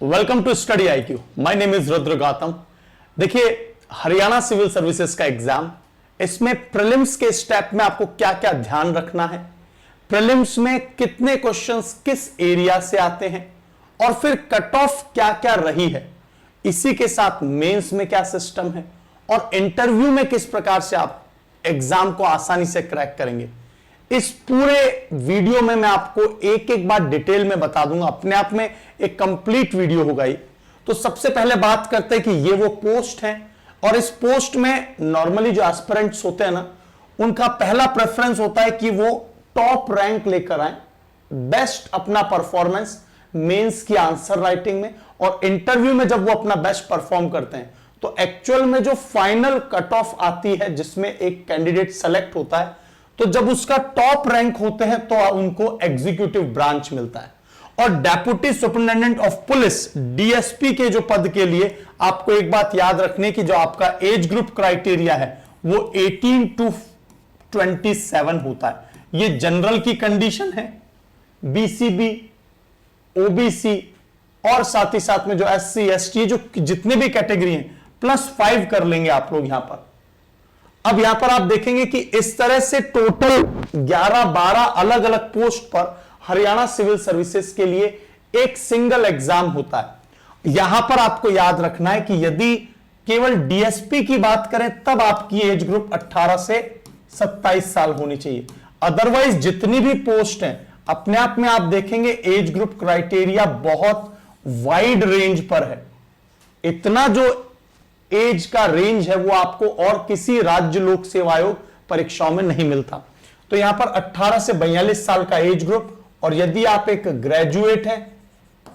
Welcome to Study IQ. My name is Rudra Gautam. देखिए, Haryana civil services का exam, इसमें prelims के स्टेप में आपको क्या क्या ध्यान रखना है, प्रीलिम्स में कितने क्वेश्चंस किस एरिया से आते हैं और फिर कट ऑफ क्या क्या रही है, इसी के साथ मेंस में क्या सिस्टम है और इंटरव्यू में किस प्रकार से आप एग्जाम को आसानी से क्रैक करेंगे, इस पूरे वीडियो में मैं आपको एक एक बात डिटेल में बता दूंगा। अपने आप में एक कंप्लीट वीडियो होगा ये। तो सबसे पहले बात करते हैं कि ये वो पोस्ट है और इस पोस्ट में नॉर्मली जो एस्पिरेंट्स होते हैं ना, उनका पहला प्रेफरेंस होता है कि वो टॉप रैंक लेकर आए, बेस्ट अपना परफॉर्मेंस मेंस की आंसर राइटिंग में, और इंटरव्यू में जब वो अपना बेस्ट परफॉर्म करते हैं तो एक्चुअल में जो फाइनल कट ऑफ आती है जिसमें एक कैंडिडेट सेलेक्ट होता है, तो जब उसका टॉप रैंक होते हैं तो उनको एग्जीक्यूटिव ब्रांच मिलता है। और deputy superintendent of police DSP के जो पद के लिए आपको एक बात याद रखने की, जो आपका एज ग्रुप क्राइटेरिया है वो 18 to 27 होता है। ये जनरल की कंडीशन है, बीसीबी, ओबीसी और साथ ही साथ में जो एससी एसटी जो जितने भी कैटेगरी हैं +5 कर लेंगे आप लोग यहां पर। अब यहां पर आप देखेंगे कि इस तरह से टोटल 11-12 अलग अलग पोस्ट पर हरियाणा सिविल सर्विसेज के लिए एक सिंगल एग्जाम होता है। यहां पर आपको याद रखना है कि यदि केवल डीएसपी की बात करें तब आपकी एज ग्रुप 18 से 27 साल होनी चाहिए। अदरवाइज जितनी भी पोस्ट हैं अपने आप में आप देखेंगे एज ग्रुप क्राइटेरिया बहुत वाइड रेंज पर है। इतना जो एज का रेंज है वो आपको और किसी राज्य लोक सेवा आयोग परीक्षाओं में नहीं मिलता। तो यहां पर 18 से 42 साल का एज ग्रुप, और यदि आप एक ग्रेजुएट हैं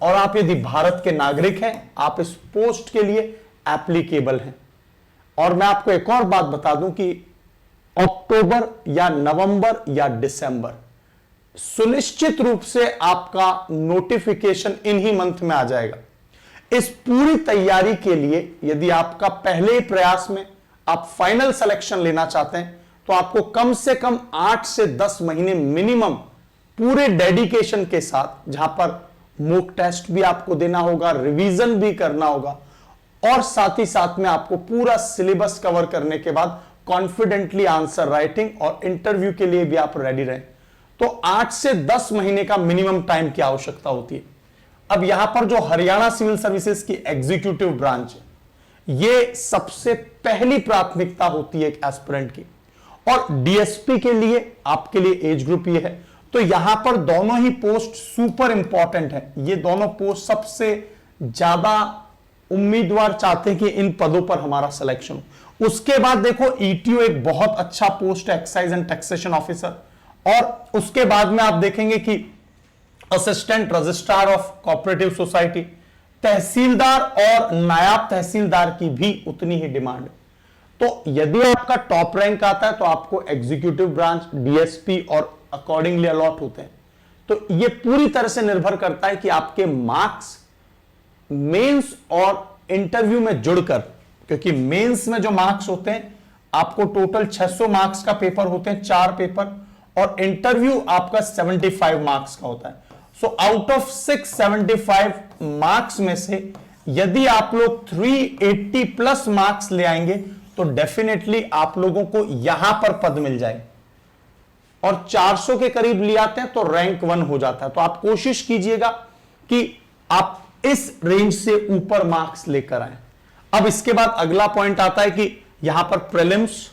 और आप यदि भारत के नागरिक हैं, आप इस पोस्ट के लिए एप्लीकेबल हैं। और मैं आपको एक और बात बता दूं कि अक्टूबर या नवंबर या दिसंबर सुनिश्चित रूप से आपका नोटिफिकेशन इन्हीं मंथ में आ जाएगा। इस पूरी तैयारी के लिए यदि आपका पहले ही प्रयास में आप फाइनल सिलेक्शन लेना चाहते हैं तो आपको कम से कम 8 से 10 महीने मिनिमम पूरे डेडिकेशन के साथ, जहां पर मॉक टेस्ट भी आपको देना होगा, रिवीजन भी करना होगा और साथ ही साथ में आपको पूरा सिलेबस कवर करने के बाद कॉन्फिडेंटली आंसर राइटिंग और इंटरव्यू के लिए भी आप रेडी रहें, तो 8 से 10 महीने का मिनिमम टाइम की आवश्यकता होती है। अब यहां पर जो हरियाणा सिविल सर्विसेज की एग्जीक्यूटिव ब्रांच है, ये सबसे पहली प्राथमिकता होती है एक एस्पिरेंट की, और डीएसपी के लिए आपके लिए एज ग्रुप ये है। तो यहां पर दोनों ही पोस्ट सुपर इंपॉर्टेंट है। ये दोनों पोस्ट सबसे ज्यादा उम्मीदवार चाहते हैं कि इन पदों पर हमारा सिलेक्शन हो। उसके बाद देखो ईटीओ एक बहुत अच्छा पोस्ट है, एक्साइज एंड टैक्सेशन ऑफिसर, और उसके बाद में आप देखेंगे कि assistant registrar of cooperative society, tehsildar और नायब तहसीलदार की भी उतनी ही डिमांड है। तो यदि आपका टॉप रैंक आता है तो आपको एग्जीक्यूटिव ब्रांच, डीएसपी और अकॉर्डिंगली अलॉट होते हैं। तो यह पूरी तरह से निर्भर करता है कि आपके मार्क्स मेंस और इंटरव्यू में जुड़कर, क्योंकि मेंस में जो मार्क्स होते हैं आपको टोटल 600 मार्क्स का पेपर होते हैं, 4 पेपर, और इंटरव्यू आपका 75 मार्क्स का होता है। सो आउट ऑफ 675 मार्क्स में से यदि आप लोग 380 प्लस मार्क्स ले आएंगे तो डेफिनेटली आप लोगों को यहां पर पद मिल जाए, और 400 के करीब ले आते हैं तो रैंक 1 हो जाता है। तो आप कोशिश कीजिएगा कि आप इस रेंज से ऊपर मार्क्स लेकर आए। अब इसके बाद अगला पॉइंट आता है कि यहां पर प्रीलिम्स,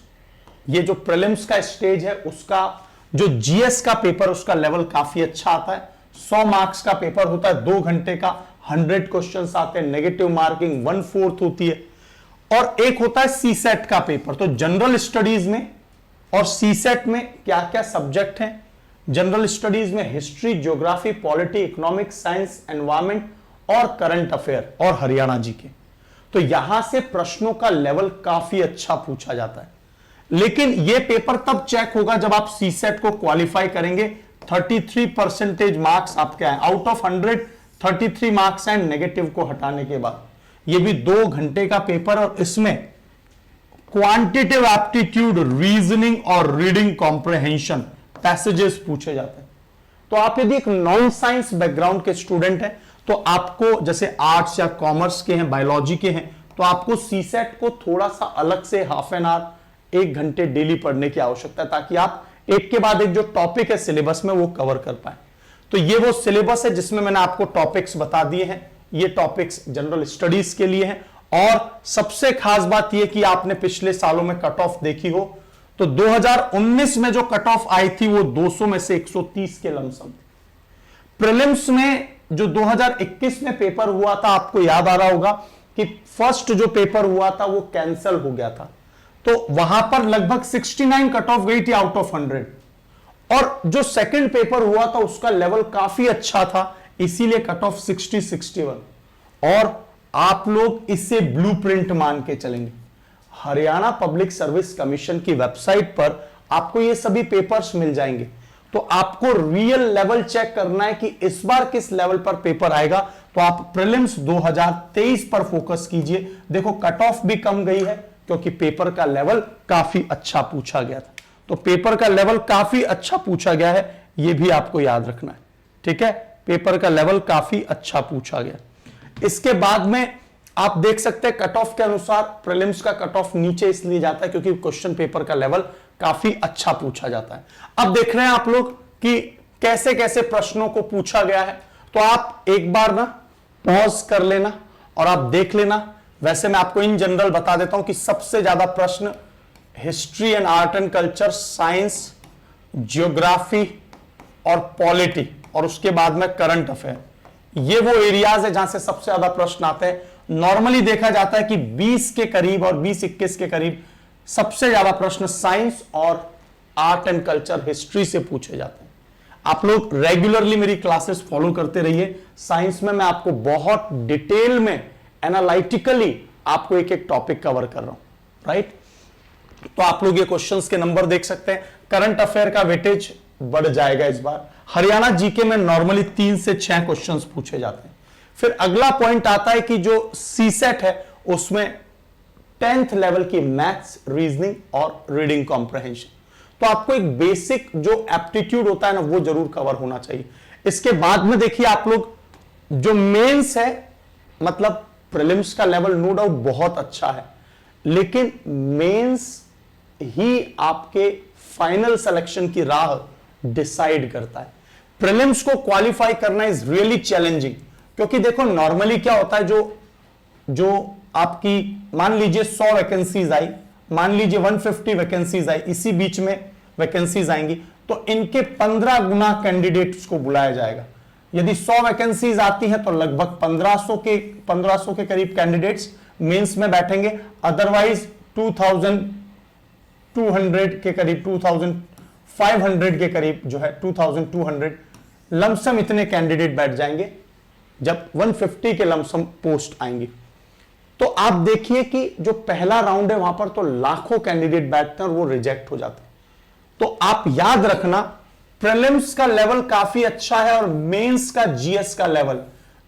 ये जो प्रीलिम्स का स्टेज है उसका जो जीएस का पेपर उसका लेवल काफी अच्छा आता है। 100 मार्क्स का पेपर होता है, 2 घंटे का, 100 क्वेश्चंस आते हैं, नेगेटिव मार्किंग 1/4 होती है। और एक होता है सीसेट का पेपर। तो जनरल स्टडीज में और सीसेट में क्या क्या सब्जेक्ट हैं? जनरल स्टडीज में history, geography, polity, economics, science, environment और करंट अफेयर और हरियाणा जी के। तो यहां से प्रश्नों का लेवल काफी अच्छा पूछा जाता है। लेकिन यह पेपर तब चेक होगा जब आप सीसेट को क्वालिफाई करेंगे। 33% मार्क्स आपके आए, out of 100 33 marks and negative को हटाने के बाद। यह भी 2 घंटे का पेपर, और इसमें क्वांटिटेटिव एप्टीट्यूड, रीजनिंग और रीडिंग कॉम्प्रिहेंशन पैसेजेस पूछे जाते हैं। तो आप यदि एक नॉन साइंस बैकग्राउंड के स्टूडेंट हैं तो आपको जैसे आर्ट्स या कॉमर्स के हैं, बायोलॉजी के हैं, तो आपको सीसेट को थोड़ा सा अलग से हाफ एन आवर, 1 घंटे डेली पढ़ने की आवश्यकता है, ताकि आप एक के बाद एक जो टॉपिक है सिलेबस में वो कवर कर पाए। तो ये वो सिलेबस है जिसमें मैंने आपको टॉपिक्स बता दिए हैं। ये टॉपिक्स जनरल स्टडीज के लिए हैं। और सबसे खास बात यह कि आपने पिछले सालों में कट ऑफ देखी हो तो 2019 में जो कट ऑफ आई थी वो 200 में से 130 के लमसम थी। प्रीलिम्स में जो 2021 में पेपर हुआ था, आपको याद आ रहा होगा कि फर्स्ट जो पेपर हुआ था वो कैंसिल हो गया था, तो वहां पर लगभग 69 कट ऑफ गई थी आउट ऑफ 100। और जो सेकंड पेपर हुआ था उसका लेवल काफी अच्छा था, इसीलिए कट ऑफ 60-61। और आप लोग इससे ब्लूप्रिंट मान के चलेंगे। हरियाणा पब्लिक सर्विस कमीशन की वेबसाइट पर आपको ये सभी पेपर्स मिल जाएंगे। तो आपको रियल लेवल चेक करना है कि इस बार किस लेवल पर पेपर आएगा, तो आप प्रीलिम्स 2023 पर फोकस कीजिए। देखो कट ऑफ भी कम गई है क्योंकि पेपर का लेवल काफी अच्छा पूछा गया था। तो पेपर का लेवल काफी अच्छा पूछा गया है, यह भी आपको याद रखना है। ठीक है, पेपर का लेवल काफी अच्छा पूछा गया। इसके बाद में आप देख सकते हैं कट ऑफ के अनुसार प्रीलिम्स का कट ऑफ नीचे इसलिए जाता है क्योंकि क्वेश्चन पेपर का लेवल काफी अच्छा पूछा जाता है। अब देख रहे हैं आप लोग कि कैसे कैसे प्रश्नों को पूछा गया है, तो आप एक बार ना पॉज कर लेना और आप देख लेना। वैसे मैं आपको इन जनरल बता देता हूं कि सबसे ज्यादा प्रश्न history and art and culture, science, geography और पॉलिटी, और उसके बाद में करंट अफेयर, ये वो एरियाज है जहां से सबसे ज्यादा प्रश्न आते हैं। नॉर्मली देखा जाता है कि 20 के करीब और 20-21 के करीब सबसे ज्यादा प्रश्न साइंस और आर्ट एंड कल्चर, हिस्ट्री से पूछे जाते हैं। आप लोग रेगुलरली मेरी क्लासेस फॉलो करते रहिए। साइंस में मैं आपको बहुत डिटेल में एनालिटिकली आपको एक एक टॉपिक कवर कर रहा हूं, राइट। तो आप लोग ये क्वेश्चंस के नंबर देख सकते हैं। करंट अफेयर का वेटेज बढ़ जाएगा इस बार। हरियाणा जीके में नॉर्मली 3 से 6 क्वेश्चंस पूछे जाते हैं। फिर अगला पॉइंट आता है कि जो सीसेट है उसमें 10th लेवल की मैथ्स, रीजनिंग और रीडिंग कॉम्प्रहेंशन, तो आपको एक बेसिक जो एप्टीट्यूड होता है ना वो जरूर कवर होना चाहिए। इसके बाद में देखिए आप लोग जो मेंस है, मतलब प्रीलिम्स का लेवल नो डाउट बहुत अच्छा है, लेकिन मेंस ही आपके फाइनल सिलेक्शन की राह डिसाइड करता है। प्रीलिम्स को क्वालिफाई करना इज रियली चैलेंजिंग, क्योंकि देखो नॉर्मली क्या होता है, जो आपकी मान लीजिए 100 वैकेंसीज आई, मान लीजिए 150 वैकेंसीज आई, इसी बीच में वैकेंसीज आएंगी, तो इनके 15 गुना कैंडिडेट्स को बुलाया जाएगा। यदि 100 वैकेंसीज आती हैं तो लगभग 1500 के करीब कैंडिडेट्स मेंस में बैठेंगे। अदरवाइज 2200 के करीब, 2500 के करीब जो है 2200 लमसम इतने कैंडिडेट बैठ जाएंगे जब 150 के लमसम पोस्ट आएंगी। तो आप देखिए कि जो पहला राउंड है वहां पर तो लाखों कैंडिडेट बैठते हैं और वो रिजेक्ट हो जाते हैं। तो आप याद रखना प्रीलिम्स का लेवल काफी अच्छा है और मेंस का जीएस का लेवल,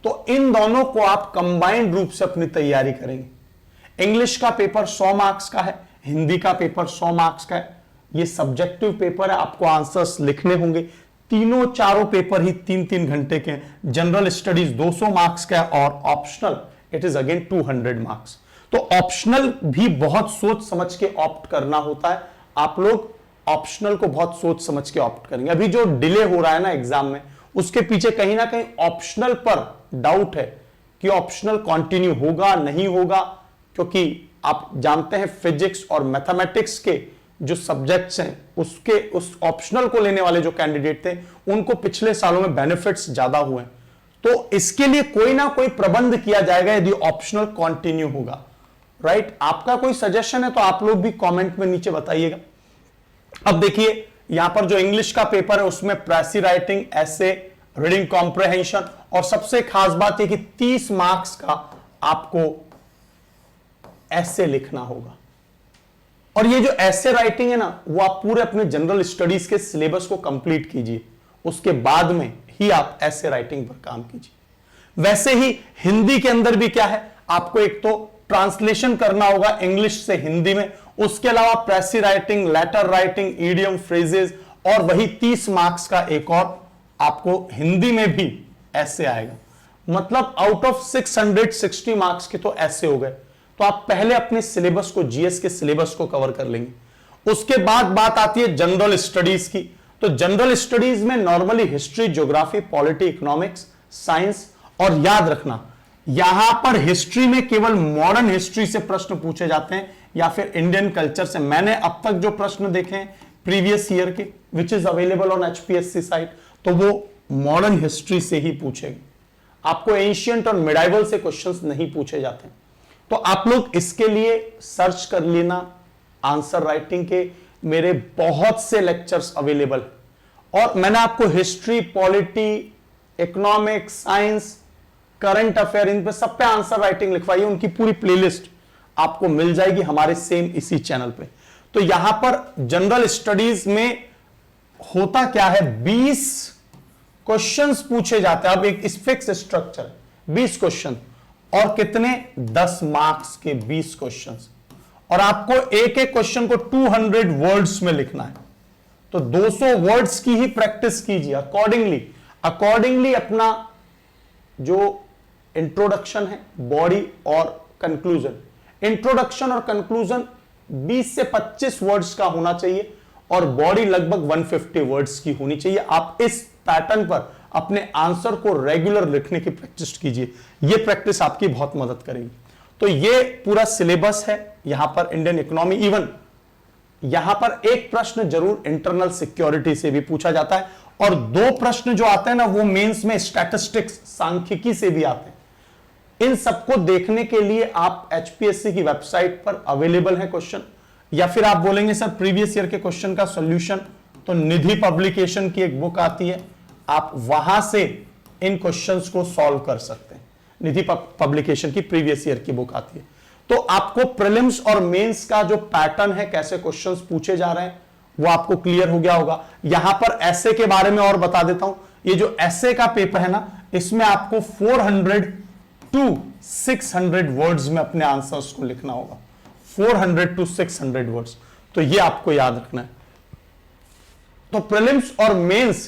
तो इन दोनों को आप कंबाइंड रूप से अपनी तैयारी करेंगे। इंग्लिश का पेपर 100 मार्क्स का है, हिंदी का पेपर 100 मार्क्स का है। ये सब्जेक्टिव पेपर है, आपको आंसर्स लिखने होंगे। तीनों चारों पेपर ही 3-3 घंटे के हैं। जनरल स्टडीज 200 मार्क्स का है और optional it is again 200 marks. तो ऑप्शनल भी बहुत सोच समझ के ऑप्ट करना होता है। आप लोग ऑप्शनल को बहुत सोच समझ के ऑप्ट करेंगे। अभी जो डिले हो रहा है ना एग्जाम में, उसके पीछे कहीं ना कहीं ऑप्शनल पर डाउट है कि ऑप्शनल कंटिन्यू होगा नहीं होगा, क्योंकि आप जानते हैं फिजिक्स और मैथमेटिक्स के जो सब्जेक्ट्स हैं उस ऑप्शनल को लेने वाले जो कैंडिडेट थे उनको पिछले सालों में बेनिफिट्स ज्यादा हुए, तो इसके लिए कोई ना कोई प्रबंध किया जाएगा यदि ऑप्शनल कंटिन्यू होगा, राइट। आपका कोई सजेशन है तो आप लोग भी कमेंट में नीचे बताइएगा। अब देखिए यहां पर जो इंग्लिश का पेपर है उसमें प्रेसी राइटिंग, ऐसे, रीडिंग कॉम्प्रहेंशन, और सबसे खास बात यह कि 30 मार्क्स का आपको ऐसे लिखना होगा। और ये जो ऐसे राइटिंग है ना वो आप पूरे अपने जनरल स्टडीज के सिलेबस को कंप्लीट कीजिए, उसके बाद में ही आप ऐसे राइटिंग पर काम कीजिए। वैसे ही हिंदी के अंदर भी क्या है, आपको एक तो ट्रांसलेशन करना होगा इंग्लिश से हिंदी में, उसके अलावा precis writing, letter writing, idiom, phrases, और वही 30 मार्क्स का एक और आपको हिंदी में भी ऐसे आएगा। मतलब आउट ऑफ 660 मार्क्स के तो ऐसे हो गए। तो आप पहले अपने सिलेबस को, जीएस के सिलेबस को कवर कर लेंगे। उसके बाद बात आती है जनरल स्टडीज की। तो जनरल स्टडीज में normally history, geography, polity, economics, science, और याद रखना यहां पर हिस्ट्री में केवल मॉडर्न हिस्ट्री से प्रश्न पूछे जाते हैं या फिर इंडियन कल्चर से। मैंने अब तक जो प्रश्न देखे हैं प्रीवियस ईयर के, which is available on HPSC site, तो वो मॉडर्न हिस्ट्री से ही पूछेंगे। आपको एंशियंट और मिडाइवल से क्वेश्चंस नहीं पूछे जाते। तो आप लोग इसके लिए सर्च कर लेना, आंसर राइटिंग के मेरे बहुत से लेक्चर्स अवेलेबल हैं। और मैंने आपको history, polity, economics, science, current affair, इन पे सब पे आंसर राइटिंग लिखवाई है। उनकी पूरी प्लेलिस्ट आपको मिल जाएगी हमारे सेम इसी चैनल पे। तो यहां पर जनरल स्टडीज में होता क्या है, 20 क्वेश्चंस पूछे जाते हैं। अब एक फिक्स स्ट्रक्चर, 20 क्वेश्चन, और कितने, 10 मार्क्स के 20 क्वेश्चंस, और आपको एक एक क्वेश्चन को 200 वर्ड्स में लिखना है। तो 200 वर्ड्स की ही प्रैक्टिस कीजिए। अकॉर्डिंगली अपना जो इंट्रोडक्शन है, बॉडी और कंक्लूजन, इंट्रोडक्शन और कंक्लूजन 20 से 25 वर्ड्स का होना चाहिए, और बॉडी लगभग 150 वर्ड्स की होनी चाहिए। आप इस पैटर्न पर अपने आंसर को रेगुलर लिखने की प्रैक्टिस कीजिए। यह प्रैक्टिस आपकी बहुत मदद करेगी। तो यह पूरा सिलेबस है यहां पर इंडियन इकोनॉमी। इवन यहां पर एक प्रश्न जरूर इंटरनल सिक्योरिटी से भी पूछा जाता है, और 2 प्रश्न जो आते हैं ना, वो मेंस में स्टैटिस्टिक्स, सांख्यिकी से भी आते हैं। इन सबको देखने के लिए आप एचपीएससी की वेबसाइट पर अवेलेबल है क्वेश्चन, या फिर आप बोलेंगे सर प्रीवियस ईयर के क्वेश्चन का सॉल्यूशन, तो निधि पब्लिकेशन की एक बुक आती है, आप वहां से इन क्वेश्चंस को सॉल्व कर सकते हैं। निधि पब्लिकेशन की प्रीवियस ईयर की बुक आती है। तो आपको प्रीलिम्स और मेंस का जो पैटर्न है, कैसे क्वेश्चंस पूछे जा रहे हैं, वो आपको क्लियर हो गया होगा। यहां पर ऐसे के बारे में और बता देता हूं। ये जो ऐसे का पेपर है ना, इसमें आपको 400 to 600 वर्ड्स में अपने आंसर्स को लिखना होगा। 400 to 600 वर्ड्स, तो ये आपको याद रखना है। तो प्रीलिम्स और मेंस,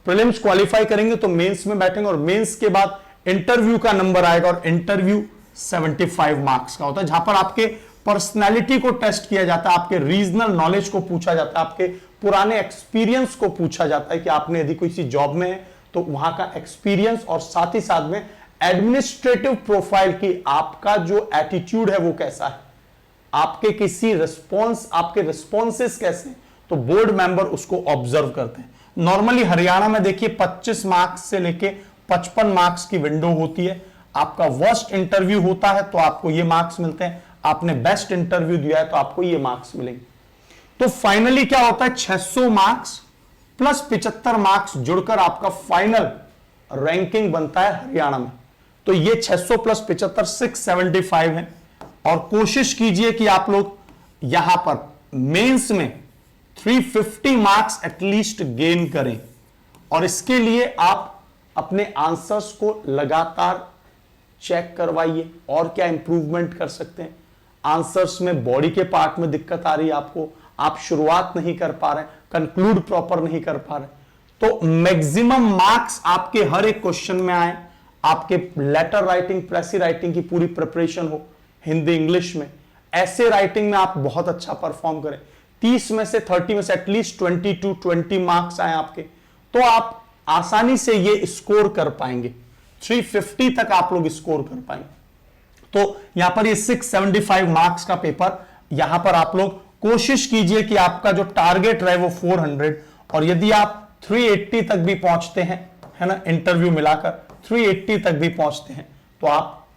प्रीलिम्स क्वालिफाई करेंगे तो मेंस में बैठेंगे, और मेंस के बाद इंटरव्यू का नंबर आएगा, और इंटरव्यू 75 मार्क्स का होता है, जहां पर आपके पर्सनालिटी को टेस्ट किया जाता है, आपके रीजनल नॉलेज को पूछा जाता है, आपके पुराने एक्सपीरियंस को पूछा जाता है कि आपने यदि कोई सी जॉब में है तो वहां का एक्सपीरियंस, और साथ ही साथ में एडमिनिस्ट्रेटिव प्रोफाइल की आपका जो एटीट्यूड है वो कैसा है, आपके किसी रिस्पॉन्स, आपके रिस्पॉन्सेस कैसे हैं, तो बोर्ड मेंबर उसको ऑब्जर्व करते हैं। नॉर्मली हरियाणा में देखिए 25 मार्क्स से लेके 55 मार्क्स की विंडो होती है। आपका वर्स्ट इंटरव्यू होता है तो आपको ये मार्क्स मिलते हैं, आपने बेस्ट इंटरव्यू दिया है तो आपको ये मार्क्स मिलेंगे। तो फाइनली क्या होता है, 600 मार्क्स प्लस 75 मार्क्स जुड़कर आपका फाइनल रैंकिंग बनता है हरियाणा में। तो ये 600 प्लस 75 675 है, और कोशिश कीजिए कि आप लोग यहां पर मेंस में 350 मार्क्स एटलीस्ट गेन करें, और इसके लिए आप अपने आंसर्स को लगातार चेक करवाइए और क्या इंप्रूवमेंट कर सकते हैं। आंसर्स में बॉडी के पार्ट में दिक्कत आ रही है आपको, आप शुरुआत नहीं कर पा रहे, कंक्लूड प्रॉपर नहीं कर पा रहे, तो मैक्सिमम मार्क्स आपके हर एक क्वेश्चन में आए, आपके लेटर राइटिंग, प्रेसी राइटिंग की पूरी प्रिपरेशन हो, हिंदी इंग्लिश में, ऐसे राइटिंग में आप बहुत अच्छा परफॉर्म करें, 30 में से 30 में से एटलीस्ट 20 to 20 मार्क्स आए आपके, तो आप आसानी से ये स्कोर कर पाएंगे, 350 तक आप लोग स्कोर कर पाएंगे। तो यहां पर ये 675 मार्क्स का पेपर, यहां पर आप लोग कोशिश कीजिए कि आपका जो टारगेट रहे वो 400, और यदि आप 380 तक भी पहुंचते हैं, है ना, इंटरव्यू मिलाकर 380 तक भी पहुंचते हैं, तो आप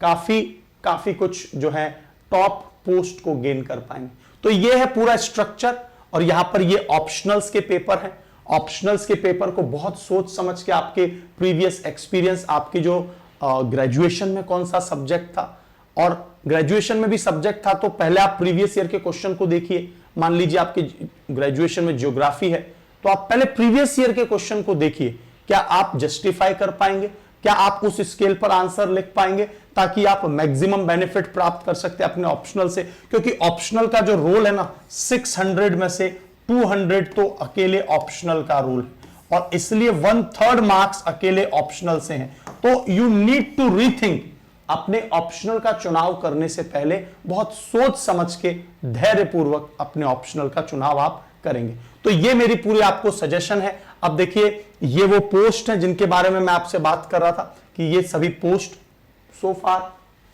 काफी कुछ जो है टॉप पोस्ट को गेन कर पाएंगे। तो ये है पूरा स्ट्रक्चर, और यहां पर ये ऑप्शनल्स के पेपर हैं। ऑप्शनल्स के पेपर को बहुत सोच समझ के, आपके प्रीवियस एक्सपीरियंस, आपकी जो ग्रेजुएशन में कौन सा सब्जेक्ट था, और ग्रेजुएशन में भी सब्जेक्ट था तो पहले आप प्रीवियस ईयर के क्वेश्चन को देखिए। मान लीजिए आपके ग्रेजुएशन में ज्योग्राफी है, तो आप पहले प्रीवियस ईयर के क्वेश्चन को देखिए, क्या आप जस्टिफाई कर पाएंगे, क्या आप उस स्केल पर आंसर लिख पाएंगे, ताकि आप मैक्सिमम बेनिफिट प्राप्त कर सकते हैं अपने ऑप्शनल से। क्योंकि ऑप्शनल का जो रोल है ना, 600 में से 200 तो अकेले ऑप्शनल का रूल है, और इसलिए 1/3 मार्क्स अकेले ऑप्शनल से हैं। तो यू नीड टू रीथिंक, अपने ऑप्शनल का चुनाव करने से पहले बहुत सोच समझ के धैर्यपूर्वक अपने ऑप्शनल का चुनाव आप करेंगे। तो ये मेरी पूरी आपको सजेशन है। अब देखिए ये वो पोस्ट है जिनके बारे में मैं आपसे बात कर रहा था कि ये सभी पोस्ट सो फार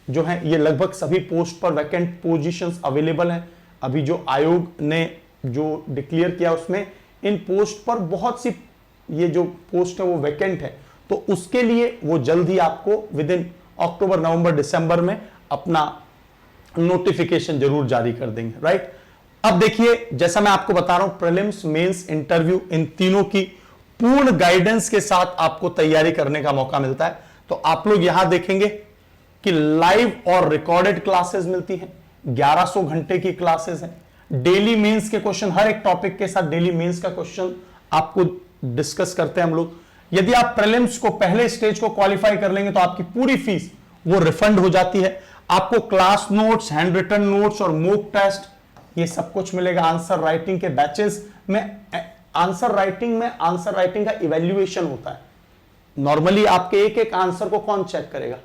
जो है ये लगभग सभी पोस्ट पर वैकेंट पोजीशंस अवेलेबल हैं। अभी जो आयोग ने जो डिक्लेयर किया उसमें इन पोस्ट पर बहुत सी ये जो पोस्ट है वो वैकेंट है, तो उसके लिए वो जल्द ही आपको विद इन अक्टूबर नवंबर दिसंबर में अपना नोटिफिकेशन जरूर जारी कर देंगे, राइट। अब देखिए जैसा मैं आपको बता रहा हूं प्रीलिम्स, मेंस, इंटरव्यू, इन तीनों की पूर्ण गाइडेंस के साथ आपको तैयारी करने का मौका मिलता है। तो आप लोग यहां देखेंगे कि लाइव और रिकॉर्डेड क्लासेस मिलती हैं, 1100 घंटे की क्लासेस हैं। डेली मेंस के क्वेश्चन, हर एक टॉपिक के साथ डेली मेंस का क्वेश्चन आपको डिस्कस करते हैं हम लोग। यदि आप प्रीलिम्स को पहले स्टेज को क्वालिफाई कर लेंगे तो आपकी पूरी फीस वो रिफंड हो जाती है। आपको class notes, hand written notes और मॉक टेस्ट ये सब कुछ मिलेगा। आंसर राइटिंग के बैचेस में आंसर राइटिंग का इवैल्यूएशन होता है। नॉर्मली आपके एक एक आंसर को कौन चेक करेगा,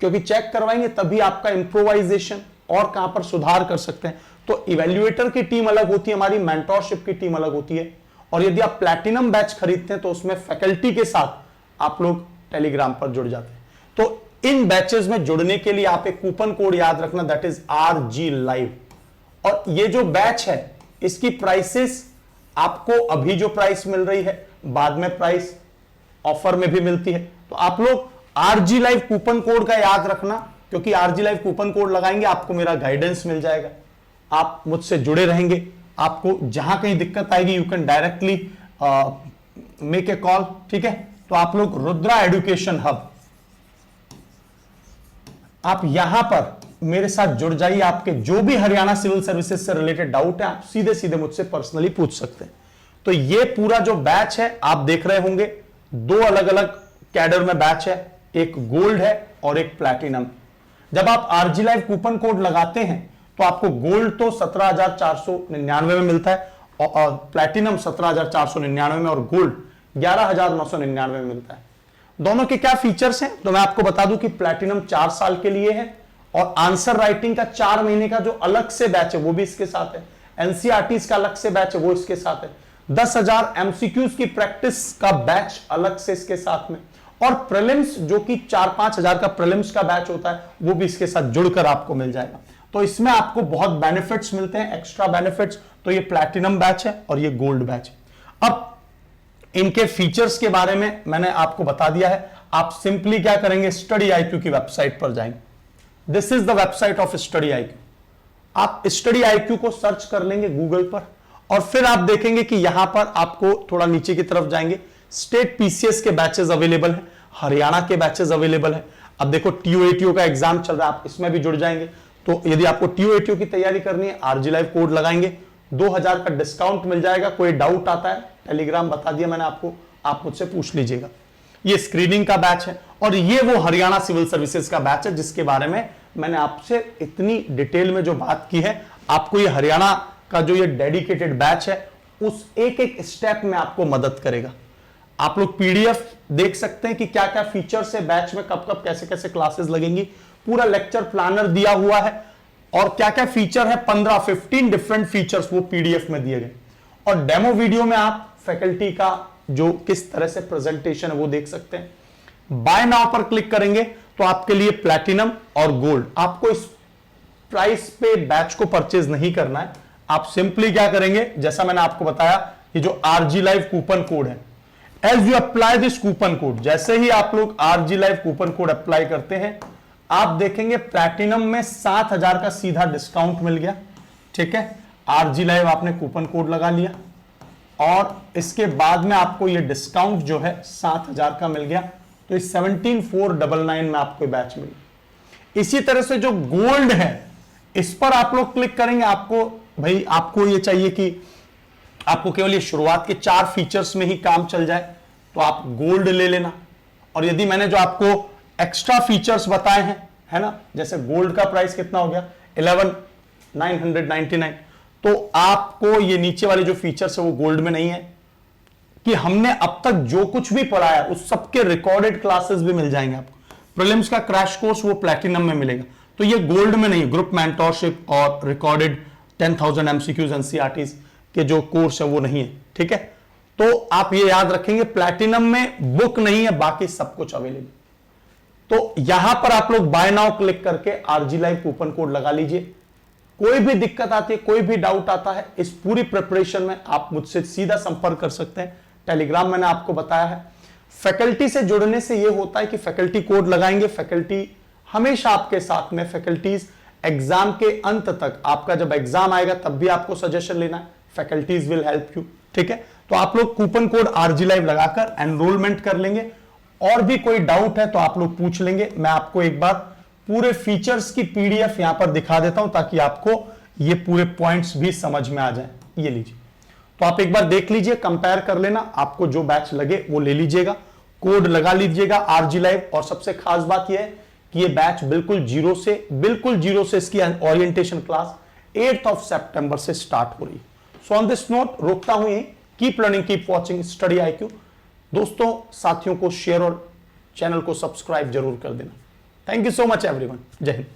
क्योंकि चेक करवाएंगे तभी आपका इंप्रोवाइजेशन और कहां पर सुधार कर सकते हैं। तो इवैल्यूएटर की टीम अलग होती है, हमारी मेंटोरशिप की टीम अलग होती है। और यदि आप प्लैटिनम बैच खरीदते हैं तो उसमें फैकल्टी के साथ आप लोग टेलीग्राम पर जुड़ जाते हैं। तो इन बैचेस में जुड़ने के लिए आप एक कूपन कोड याद रखना, दैट इज RG लाइव। और ये जो बैच है इसकी प्राइसेस आपको अभी जो प्राइस मिल रही है बाद में प्राइस ऑफर में भी मिलती है। तो आप लोग RG लाइव कूपन कोड का याद रखना, क्योंकि RG लाइव कूपन कोड लगाएंगे आपको मेरा गाइडेंस मिल जाएगा, आप मुझसे जुड़े रहेंगे। आपको जहां कहीं दिक्कत आएगी you can directly make a call, ठीक है। तो आप लोग रुद्रा एजुकेशन हब, आप यहां पर मेरे साथ जुड़ जाइए। आपके जो भी हरियाणा सिविल सर्विसेज से रिलेटेड डाउट है आप सीधे सीधे मुझसे पर्सनली पूछ सकते हैं। तो ये पूरा जो बैच है आप देख रहे होंगे, दो अलग अलग कैडर में बैच है, एक गोल्ड है और एक प्लैटिनम। जब आप RG लाइव कूपन कोड लगाते हैं तो आपको गोल्ड तो 17,499 में मिलता है और प्लैटिनम 17,499 में और गोल्ड 11,999 में मिलता है। दोनों के क्या फीचर्स हैं तो मैं आपको बता दूं कि प्लैटिनम 4 साल के लिए है और आंसर राइटिंग का 4 महीने का जो अलग से बैच है वो भी इसके साथ है। NCERT का अलग से बैच है वो इसके साथ है। 10,000 MCQs की प्रैक्टिस का बैच अलग से इसके साथ में, और प्रीलिम्स जो कि 4-5 हजार का प्रीलिम्स का बैच होता है वो भी इसके साथ जुड़कर आपको मिल जाएगा। तो इसमें आपको बहुत बेनिफिट्स मिलते हैं, एक्स्ट्रा बेनिफिट्स। तो ये प्लैटिनम बैच है और ये गोल्ड बैच है। अब इनके फीचर्स के बारे में मैंने आपको बता दिया है। आप सिंपली क्या करेंगे, स्टडी IQ की वेबसाइट पर जाएंगे। This is the website of study IQ। आप स्टडी IQ को सर्च कर लेंगे गूगल पर और फिर आप देखेंगे कि यहां पर आपको थोड़ा नीचे की तरफ जाएंगे, स्टेट PCS के बैचेस अवेलेबल है, हरियाणा के बैचेस अवेलेबल है। अब देखो TOATO का एग्जाम चल रहा है, आप इसमें भी जुड़ जाएंगे। तो यदि आपको TOATO की तैयारी करनी है RG लाइव कोड लगाएंगे, 2000 का डिस्काउंट मिल जाएगा। कोई डाउट आता है टेलीग्राम बता दिया मैंने आपको, आप मुझसे पूछ लीजिएगा। ये स्क्रीनिंग का बैच है और ये वो हरियाणा सिविल सर्विसेज का बैच है जिसके बारे में मैंने आपसे इतनी डिटेल में जो बात की है। आपको ये हरियाणा का जो ये डेडिकेटेड बैच है उस एक एक स्टेप में आपको मदद करेगा। आप लोग PDF देख सकते हैं कि क्या क्या फीचर्स है बैच में, कब कब कैसे कैसे क्लासेस लगेंगी। पूरा लेक्चर प्लानर दिया हुआ है और क्या क्या फीचर है, 15 डिफरेंट फीचर्स वो PDF में दिए गए। और डेमो वीडियो में आप फैकल्टी का जो किस तरह से प्रेजेंटेशन है वो देख सकते हैं। बाय नाउ पर क्लिक करेंगे तो आपके लिए प्लैटिनम और गोल्ड, आपको इस प्राइस पे बैच को परचेज नहीं करना है। आप सिंपली क्या करेंगे, जैसा मैंने आपको बताया, ये जो RG लाइव कूपन कोड है, as you apply this coupon code, जैसे ही आप लोग RG live coupon code apply करते हैं आप देखेंगे प्लैटिनम में 7,000 का सीधा डिस्काउंट मिल गया। ठीक है, RG लाइव आपने कूपन कोड लगा लिया और इसके बाद में आपको ये डिस्काउंट जो है 7,000 का मिल गया, तो इस 17,499 में आपको बैच मिली। इसी तरह से जो गोल्ड है इस पर आप लोग क्लिक करेंगे, आपको ये चाहिए कि आपको केवल ये शुरुआत के 4 फीचर्स में ही काम चल जाए तो आप गोल्ड ले लेना। और यदि मैंने जो आपको एक्स्ट्रा फीचर्स बताए हैं, है ना, जैसे गोल्ड का प्राइस कितना हो गया 11,999, तो आपको ये नीचे वाले जो फीचर्स है वो गोल्ड में नहीं है, कि हमने अब तक जो कुछ भी पढ़ाया उस सबके रिकॉर्डेड क्लासेस भी मिल जाएंगे आपको। प्रीलिम्स का क्रैश कोर्स वो प्लैटिनम में मिलेगा, तो ये गोल्ड में नहीं, ग्रुप मेंटोरशिप और रिकॉर्डेड 10,000 एमसीक्यूज एनसीईआरटीज के जो कोर्स है वो नहीं है, ठीक है। तो आप ये याद रखेंगे प्लैटिनम में बुक नहीं है, बाकी सब कुछ अवेलेबल। तो यहां पर आप लोग बाय नाउ क्लिक करके आरजी लाइव कूपन कोड लगा लीजिए। कोई भी दिक्कत आती है, कोई भी डाउट आता है, इस पूरी प्रिपरेशन में आप मुझसे सीधा संपर्क कर सकते हैं। टेलीग्राम मैंने आपको बताया है। फैकल्टी से जुड़ने से यह होता है कि फैकल्टी कोड लगाएंगे, फैकल्टी हमेशा आपके साथ में, फैकल्टीज एग्जाम के अंत तक, आपका जब एग्जाम आएगा तब भी आपको सजेशन लेना है, फैकल्टीज विल हेल्प यू, ठीक है। तो आप लोग कूपन कोड आरजी लाइव लगाकर एनरोलमेंट कर लेंगे। और भी कोई डाउट है तो आप लोग पूछ लेंगे। मैं आपको एक बार पूरे फीचर्स की पीडीएफ यहां पर दिखा देता हूं ताकि आपको ये पूरे पॉइंट्स भी समझ में आ जाए। ये लीजिए, तो आप एक बार देख लीजिए, कंपेयर कर लेना, आपको जो बैच लगे वो ले लीजिएगा, कोड लगा लीजिएगा आरजी लाइव। और सबसे खास बात यह है कि ये बैच बिल्कुल जीरो से इसकी ओरिएंटेशन क्लास 8 सितंबर से स्टार्ट हो रही है। सो ऑन दिस नोट रोकता हूं, keep learning, keep watching study IQ। दोस्तों साथियों को शेयर और चैनल को सब्सक्राइब जरूर कर देना। Thank you so much everyone. जय हिंद।